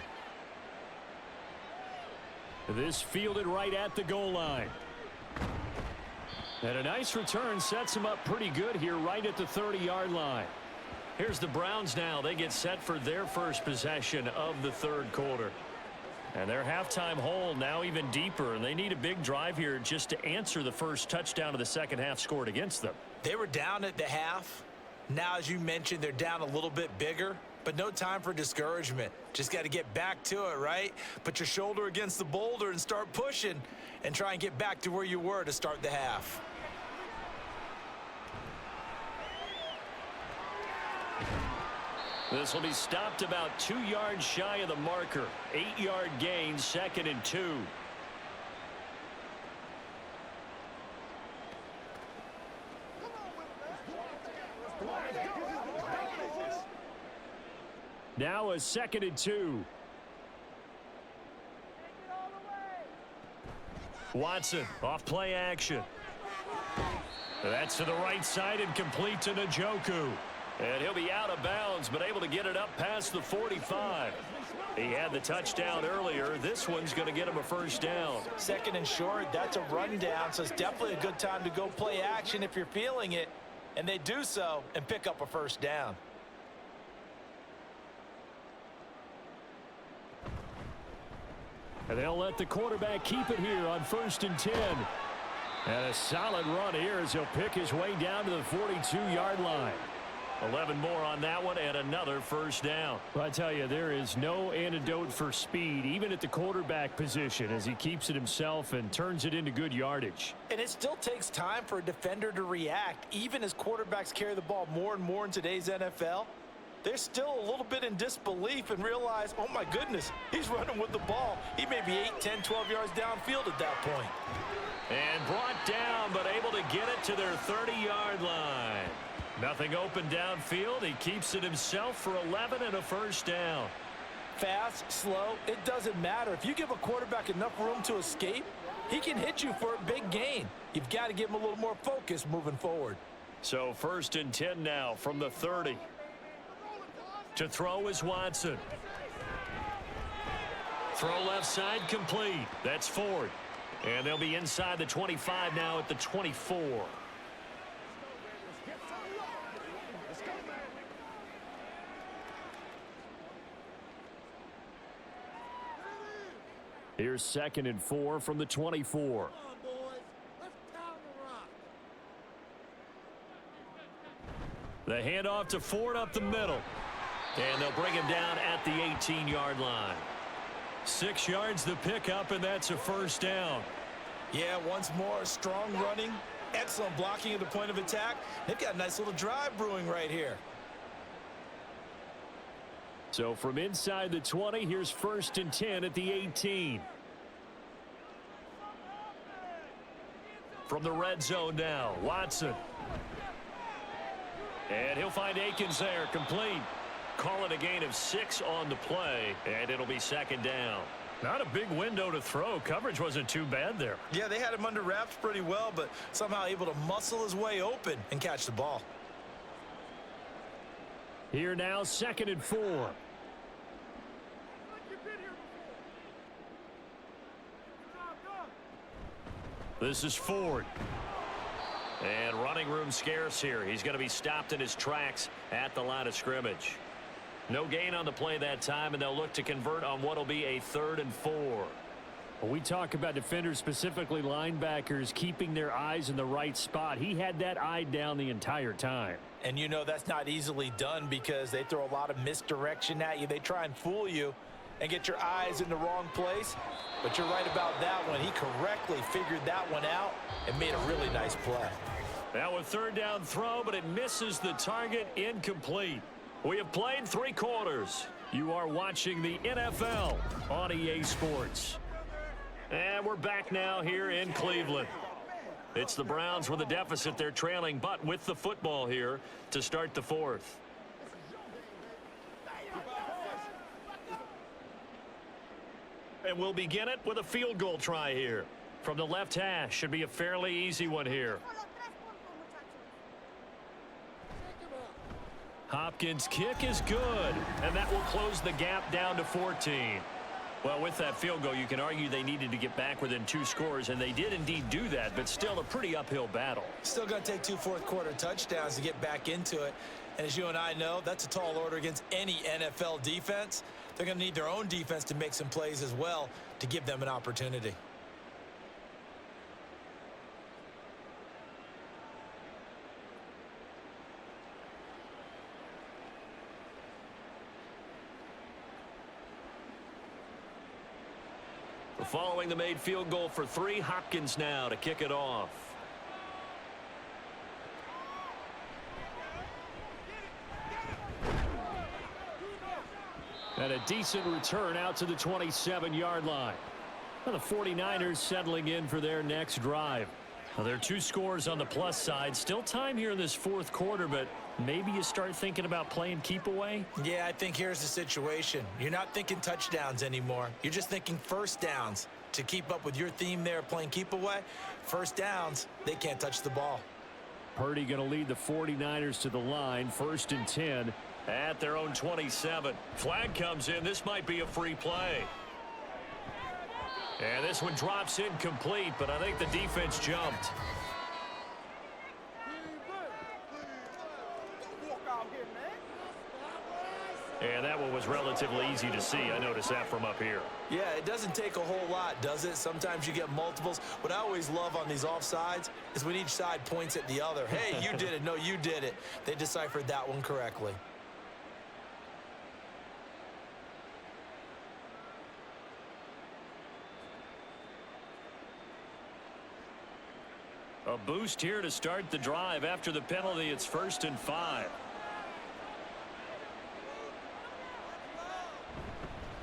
S2: This fielded right at the goal line. And a nice return sets him up pretty good here right at the 30-yard line. Here's the Browns now. They get set for their first possession of the third quarter. And their halftime hole now even deeper, and they need a big drive here just to answer the first touchdown of the second half scored against them.
S4: They were down at the half. Now, as you mentioned, they're down a little bit bigger, but no time for discouragement. Just got to get back to it, right? Put your shoulder against the boulder and start pushing and try and get back to where you were to start the half.
S2: This will be stopped about 2 yards shy of the marker. 8-yard gain, 2nd and 2. Now a 2nd and 2. Watson off play action. That's to the right side and complete to Njoku. And he'll be out of bounds, but able to get it up past the 45. He had the touchdown earlier. This one's going to get him a first down.
S4: 2nd and short, that's a rundown, so it's definitely a good time to go play action if you're feeling it. And they do so and pick up a first down.
S2: And they'll let the quarterback keep it here on 1st and 10. And a solid run here as he'll pick his way down to the 42-yard line. 11 more on that one and another first down. Well, I tell you, there is no antidote for speed, even at the quarterback position, as he keeps it himself and turns it into good yardage.
S4: And it still takes time for a defender to react, even as quarterbacks carry the ball more and more in today's NFL. They're still a little bit in disbelief and realize, oh my goodness, he's running with the ball. He may be 8, 10, 12 yards downfield at that point.
S2: And brought down, but able to get it to their 30-yard line. Nothing open downfield. He keeps it himself for 11 and a first down.
S4: Fast, slow, it doesn't matter. If you give a quarterback enough room to escape, he can hit you for a big gain. You've got to give him a little more focus moving forward.
S2: So 1st and 10 now from the 30. To throw is Watson. Throw left side complete. That's Ford. And they'll be inside the 25 now at the 24. Here's 2nd and 4 from the 24. The handoff to Ford up the middle. And they'll bring him down at the 18-yard line. 6 yards the pickup, and that's a first down.
S4: Yeah, once more, strong running, excellent blocking at the point of attack. They've got a nice little drive brewing right here.
S2: So from inside the 20, here's 1st and 10 at the 18. From the red zone now, Watson. And he'll find Akins there, complete. Call it a gain of 6 on the play, and it'll be 2nd down. Not a big window to throw. Coverage wasn't too bad there.
S4: Yeah, they had him under wraps pretty well, but somehow able to muscle his way open and catch the ball.
S2: Here now, 2nd and 4. This is Ford. And running room scarce here. He's going to be stopped in his tracks at the line of scrimmage. No gain on the play that time, and they'll look to convert on what will be a 3rd and 4.
S6: When we talk about defenders, specifically linebackers, keeping their eyes in the right spot, he had that eye down the entire time.
S4: And you know that's not easily done because they throw a lot of misdirection at you. They try and fool you and get your eyes in the wrong place. But you're right about that one. He correctly figured that one out and made a really nice play.
S2: Now a 3rd down throw, but it misses the target, incomplete. We have played 3 quarters. You are watching the NFL on EA Sports. And we're back now here in Cleveland. It's the Browns with a deficit. They're trailing, but with the football here to start the 4th. And we'll begin it with a field goal try here. From the left hash, should be a fairly easy one here. Hopkins' kick is good, and that will close the gap down to 14. Well, with that field goal, you can argue they needed to get back within 2 scores, and they did indeed do that, but still a pretty uphill battle.
S4: Still going to take 2 fourth-quarter touchdowns to get back into it. And as you and I know, that's a tall order against any NFL defense. They're going to need their own defense to make some plays as well to give them an opportunity.
S2: Following the made field goal for 3, Hopkins now to kick it off.
S6: And a decent return out to the 27-yard line. Well, the 49ers settling in for their next drive. Well, there are 2 scores on the plus side. Still time here in this 4th quarter, but maybe you start thinking about playing keep away?
S4: Yeah, I think here's the situation. You're not thinking touchdowns anymore. You're just thinking first downs. To keep up with your theme there, playing keep away, first downs, they can't touch the ball.
S6: Purdy going to lead the 49ers to the line, 1st and 10.
S2: At their own 27. Flag comes in. This might be a free play. And this one drops incomplete, but I think the defense jumped. And that one was relatively easy to see. I noticed that from up here.
S4: Yeah, it doesn't take a whole lot, does it? Sometimes you get multiples. What I always love on these offsides is when each side points at the other. Hey, you did it. No, you did it. They deciphered that one correctly.
S2: A boost here to start the drive. After the penalty, it's 1st and 5.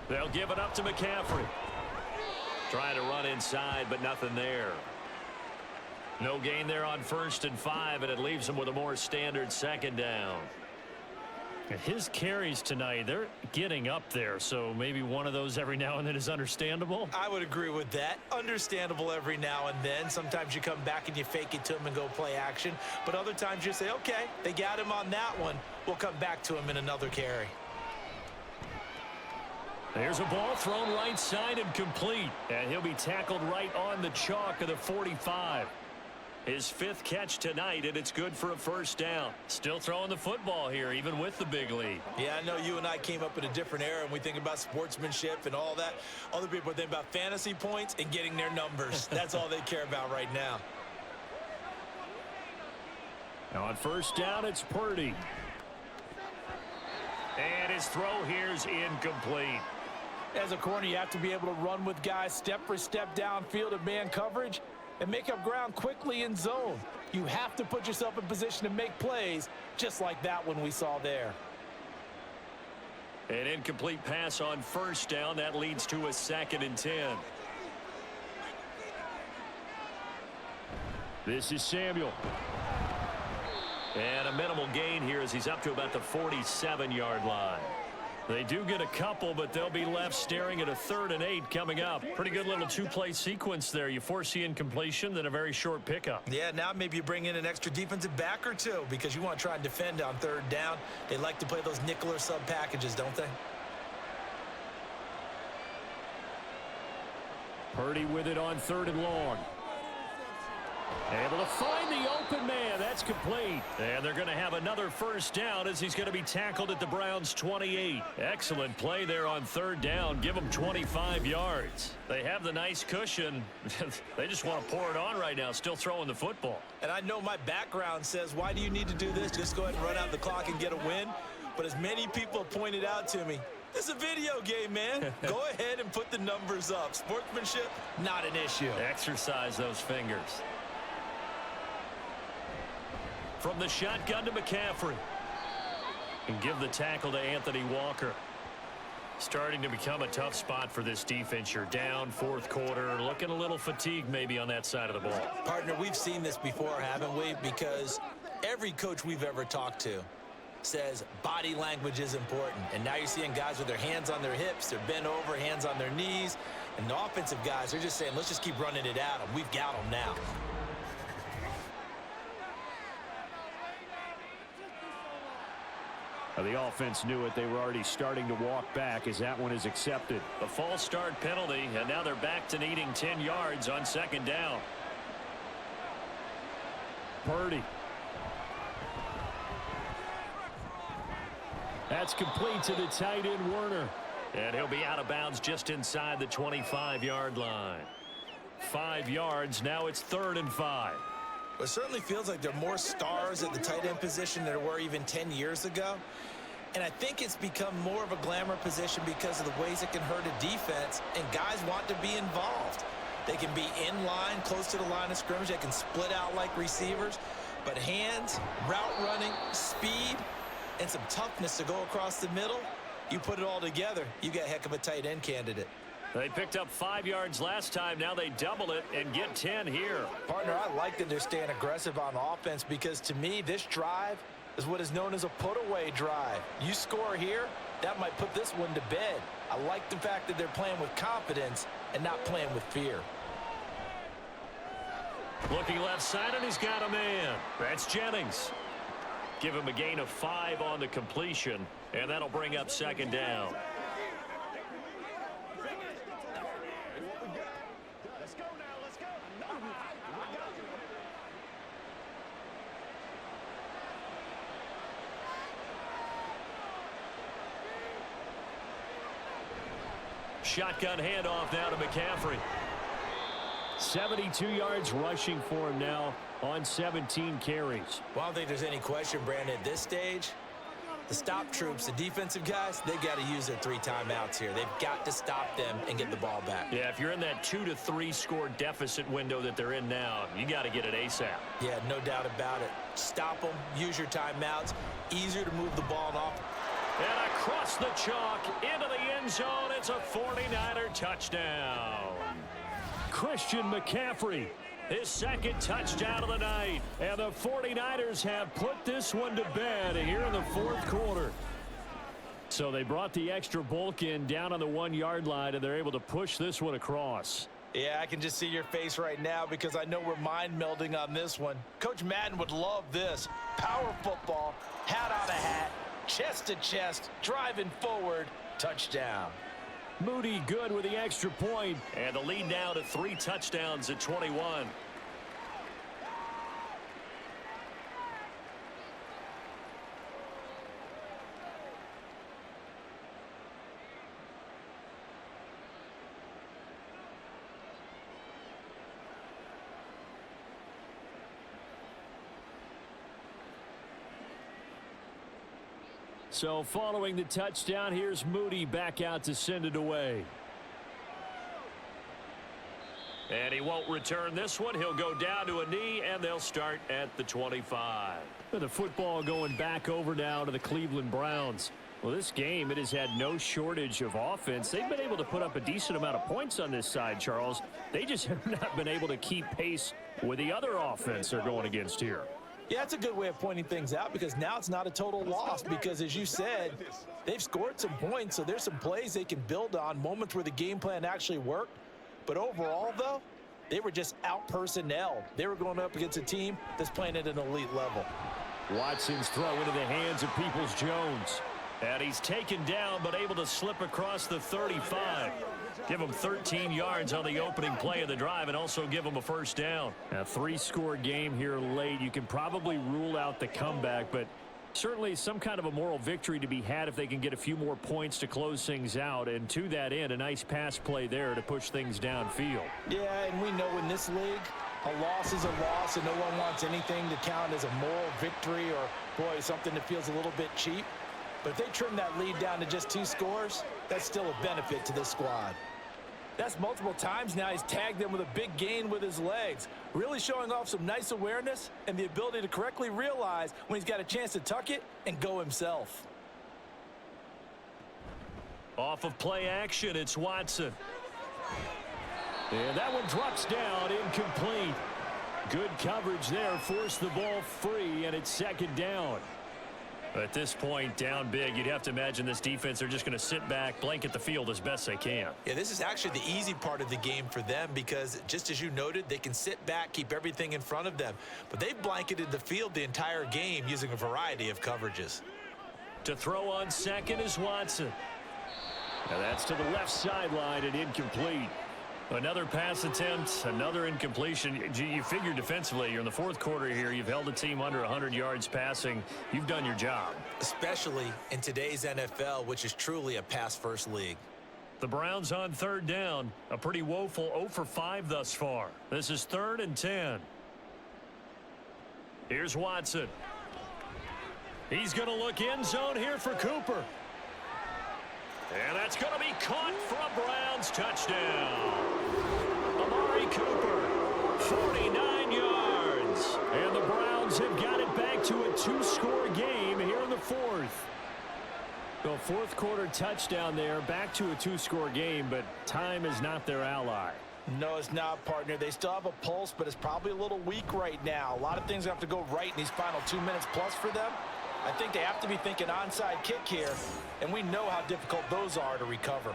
S2: They'll give it up to McCaffrey. Trying to run inside, but nothing there. No gain there on 1st and 5, and it leaves them with a more standard 2nd down.
S6: His carries tonight, they're getting up there, so maybe one of those every now and then is understandable.
S4: I would agree with that. Understandable every now and then. Sometimes you come back and you fake it to him and go play action. But other times you say, okay, they got him on that one. We'll come back to him in another carry.
S2: There's a ball thrown right side and complete. And he'll be tackled right on the chalk of the 45. His 5th catch tonight, and it's good for a 1st down. Still throwing the football here, even with the big lead.
S4: Yeah, I know you and I came up in a different era, and we think about sportsmanship and all that. Other people think about fantasy points and getting their numbers. That's all they care about right now.
S6: Now on 1st down, it's Purdy.
S2: And his throw here is incomplete.
S3: As a corner, you have to be able to run with guys step for step downfield at man coverage and make up ground quickly in zone. You have to put yourself in position to make plays, just like that one we saw there.
S2: An incomplete pass on 1st down. That leads to a 2nd and 10.
S6: This is Samuel.
S2: And a minimal gain here as he's up to about the 47-yard line. They do get a couple, but they'll be left staring at a 3rd and 8 coming up. Pretty good little 2-play sequence there. You force the incompletion, then a very short pickup.
S4: Yeah, now maybe you bring in an extra defensive back or 2 because you want to try and defend on 3rd down. They like to play those nickel or sub packages, don't they?
S6: Purdy with it on 3rd and long.
S2: Able to find the open man. That's complete. And they're going to have another first down as he's going to be tackled at the Browns' 28. Excellent play there on third down. Give them 25 yards. They have the nice cushion. They just want to pour it on right now, still throwing the football.
S4: And I know my background says, why do you need to do this? Just go ahead and run out the clock and get a win. But as many people have pointed out to me, it's a video game, man. Go ahead and put the numbers up. Sportsmanship, not an issue.
S2: Exercise those fingers. From the shotgun to McCaffrey. And give the tackle to Anthony Walker. Starting to become a tough spot for this defense. You're down fourth quarter. Looking a little fatigued maybe on that side of the ball.
S4: Partner, we've seen this before, haven't we? Because every coach we've ever talked to says body language is important. And now you're seeing guys with their hands on their hips. They're bent over, hands on their knees. And the offensive guys are just saying, let's just keep running it at them. We've got them now.
S2: The offense knew it. They were already starting to walk back as that one is accepted. A false start penalty, and now they're back to needing 10 yards on second down. Purdy. That's complete to the tight end, Werner. And he'll be out of bounds just inside the 25-yard line. 5 yards. Now it's 3rd and 5.
S4: It certainly feels like there are more stars at the tight end position than there were even 10 years ago. And I think it's become more of a glamour position because of the ways it can hurt a defense, and guys want to be involved. They can be in line, close to the line of scrimmage. They can split out like receivers. But hands, route running, speed, and some toughness to go across the middle, you put it all together, you got a heck of a tight end candidate.
S2: They picked up 5 yards last time. Now they double it and get 10 here.
S4: Partner, I like that they're staying aggressive on offense because, to me, this drive is what is known as a put-away drive. You score here, that might put this one to bed. I like the fact that they're playing with confidence and not playing with fear.
S2: Looking left side, and he's got a man. That's Jennings. Give him a gain of 5 on the completion, and that'll bring up second down. Shotgun handoff now to McCaffrey. 72 yards rushing for him now on 17 carries.
S4: Well, I don't think there's any question, Brandon, at this stage, the stop troops, the defensive guys, they got to use their 3 timeouts here. They've got to stop them and get the ball back.
S2: Yeah, if you're in that 2 to 3 score deficit window that they're in now, you got to get it ASAP.
S4: Yeah, no doubt about it. Stop them, use your timeouts. Easier to move the ball off.
S2: And across the chalk into the end zone, it's a 49er touchdown. Christian McCaffrey, his second touchdown of the night. And the 49ers have put this one to bed here in the fourth quarter. So they brought the extra bulk in down on the 1 yard line, and they're able to push this one across.
S4: Yeah, I can just see your face right now because I know we're mind melding on this one. Coach Madden would love this. Power football, hat on a hat, chest to chest, driving forward, touchdown.
S2: Moody good with the extra point, and the lead now to 3 touchdowns at 21. So following the touchdown, here's Moody back out to send it away. And he won't return this one. He'll go down to a knee, and they'll start at the 25. And the football going back over now to the Cleveland Browns. Well, this game, it has had no shortage of offense. They've been able to put up a decent amount of points on this side, Charles. They just have not been able to keep pace with the other offense they're going against here.
S4: Yeah, that's a good way of pointing things out because now it's not a total loss because, as you said, they've scored some points, so there's some plays they can build on, moments where the game plan actually worked. But overall, though, they were just out-personnelled. They were going up against a team that's playing at an elite level.
S2: Watson's throw into the hands of Peoples-Jones. And he's taken down, but able to slip across the 35. Give him 13 yards on the opening play of the drive and also give him a first down. A 3-score game here late. You can probably rule out the comeback, but certainly some kind of a moral victory to be had if they can get a few more points to close things out. And to that end, a nice pass play there to push things downfield.
S3: Yeah, and we know in this league, a loss is a loss, and no one wants anything to count as a moral victory or, boy, something that feels a little bit cheap. But if they trim that lead down to just 2 scores, that's still a benefit to this squad. That's multiple times now he's tagged them with a big gain with his legs, really showing off some nice awareness and the ability to correctly realize when he's got a chance to tuck it and go himself.
S2: Off of play action, it's Watson. And that one drops down, incomplete. Good coverage there, forced the ball free, and it's second down. At this point, down big, you'd have to imagine this defense are just going to sit back, blanket the field as best they can.
S4: Yeah, this is actually the easy part of the game for them because, just as you noted, they can sit back, keep everything in front of them. But they've blanketed the field the entire game using a variety of coverages.
S2: To throw on second is Watson. Now that's to the left sideline and incomplete. Another pass attempt, another incompletion. You figure defensively, you're in the fourth quarter here. You've held a team under 100 yards passing. You've done your job.
S4: Especially in today's NFL, which is truly a pass-first league.
S2: The Browns on third down. A pretty woeful 0 for 5 thus far. This is 3rd and 10. Here's Watson. He's going to look end zone here for Cooper. And that's going to be caught for a Browns touchdown. Amari Cooper, 49 yards. And the Browns have got it back to a 2-score game here in the 4th. The fourth quarter touchdown there, back to a 2-score game, but time is not their ally.
S3: No, it's not, partner. They still have a pulse, but it's probably a little weak right now. A lot of things have to go right in these final 2 minutes plus for them. I think they have to be thinking onside kick here, and we know how difficult those are to recover.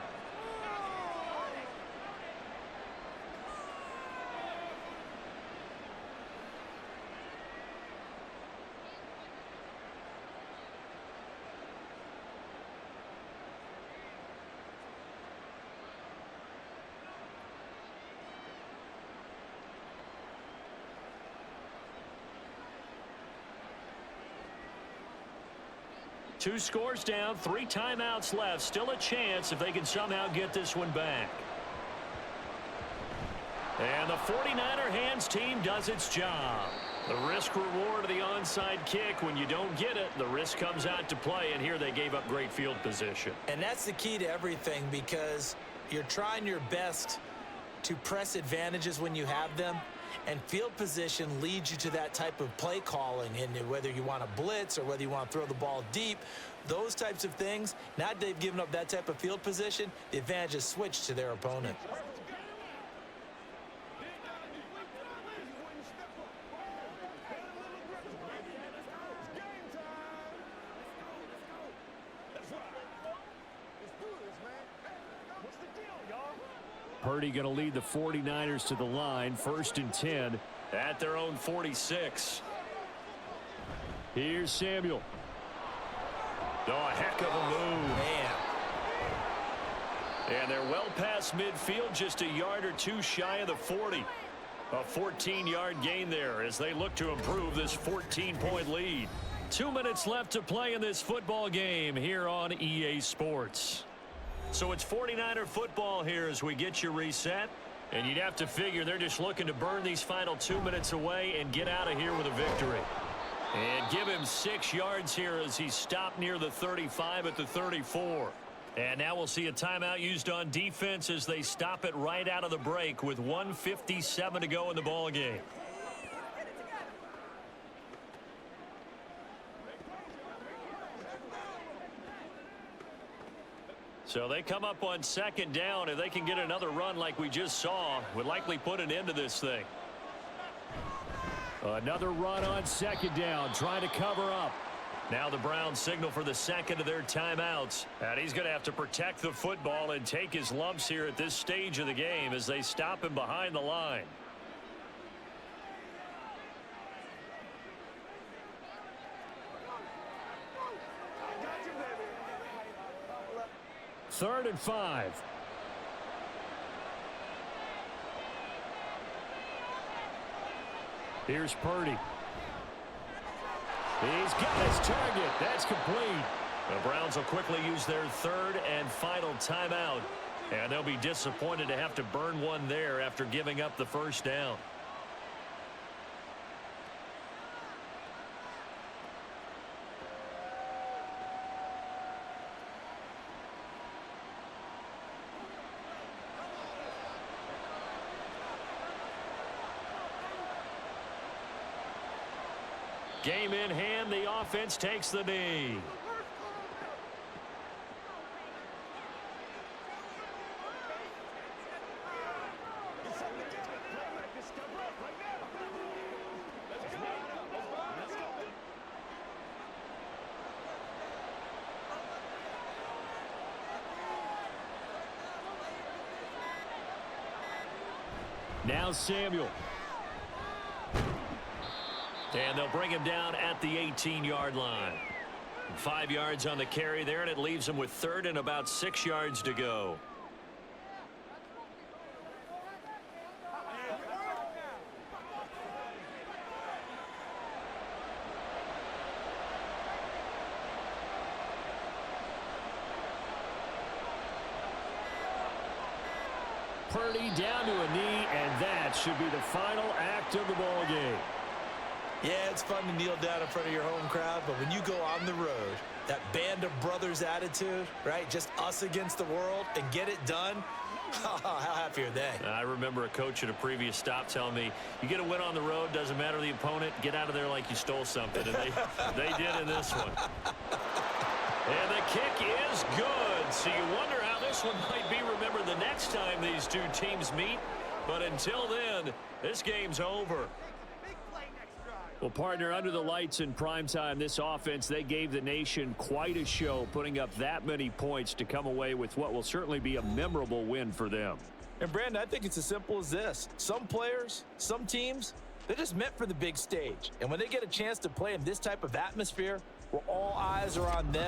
S2: Two scores down, 3 timeouts left. Still a chance if they can somehow get this one back. And the 49er hands team does its job. The risk reward of the onside kick. When you don't get it, the risk comes out to play, and here they gave up great field position.
S4: And that's the key to everything because you're trying your best to press advantages when you have them. And field position leads you to that type of play calling, and whether you want to blitz or whether you want to throw the ball deep, those types of things. Now that they've given up that type of field position, the advantage is switched to their opponent.
S2: Purdy going to lead the 49ers to the line, 1st and 10 at their own 46. Here's Samuel. Oh, a heck of a move.
S4: Man.
S2: And they're well past midfield, just a yard or 2 shy of the 40. A 14-yard gain there as they look to improve this 14-point lead. 2 minutes left to play in this football game here on EA Sports. So it's 49er football here as we get you reset. And you'd have to figure they're just looking to burn these final 2 minutes away and get out of here with a victory. And give him 6 yards here as he stopped near the 35 at the 34. And now we'll see a timeout used on defense as they stop it right out of the break with 1:57 to go in the ball game. So they come up on 2nd down. If they can get another run like we just saw, would likely put an end to this thing. Another run on 2nd down, trying to cover up. Now the Browns signal for the 2nd of their timeouts. And he's going to have to protect the football and take his lumps here at this stage of the game as they stop him behind the line. 3rd and 5. Here's Purdy. He's got his target. That's complete. The Browns will quickly use their 3rd and final timeout. And they'll be disappointed to have to burn one there after giving up the first down. Game in hand, the offense takes the knee. Now Samuel. And they'll bring him down at the 18-yard line. 5 yards on the carry there, and it leaves him with 3rd and about 6 yards to go. Purdy down to a knee, and that should be the final act of the ball game.
S4: Yeah, it's fun to kneel down in front of your home crowd, but when you go on the road, that band of brothers attitude, right? Just us against the world and get it done. How happy are they?
S2: I remember a coach at a previous stop telling me, you get a win on the road, doesn't matter the opponent, get out of there like you stole something. And they did in this one. And the kick is good. So you wonder how this one might be remembered the next time these two teams meet. But until then, this game's over. Well, partner, under the lights in primetime, this offense, they gave the nation quite a show, putting up that many points to come away with what will certainly be a memorable win for them.
S3: And, Brandon, I think it's as simple as this. Some players, some teams, they're just meant for the big stage. And when they get a chance to play in this type of atmosphere where all eyes are on them,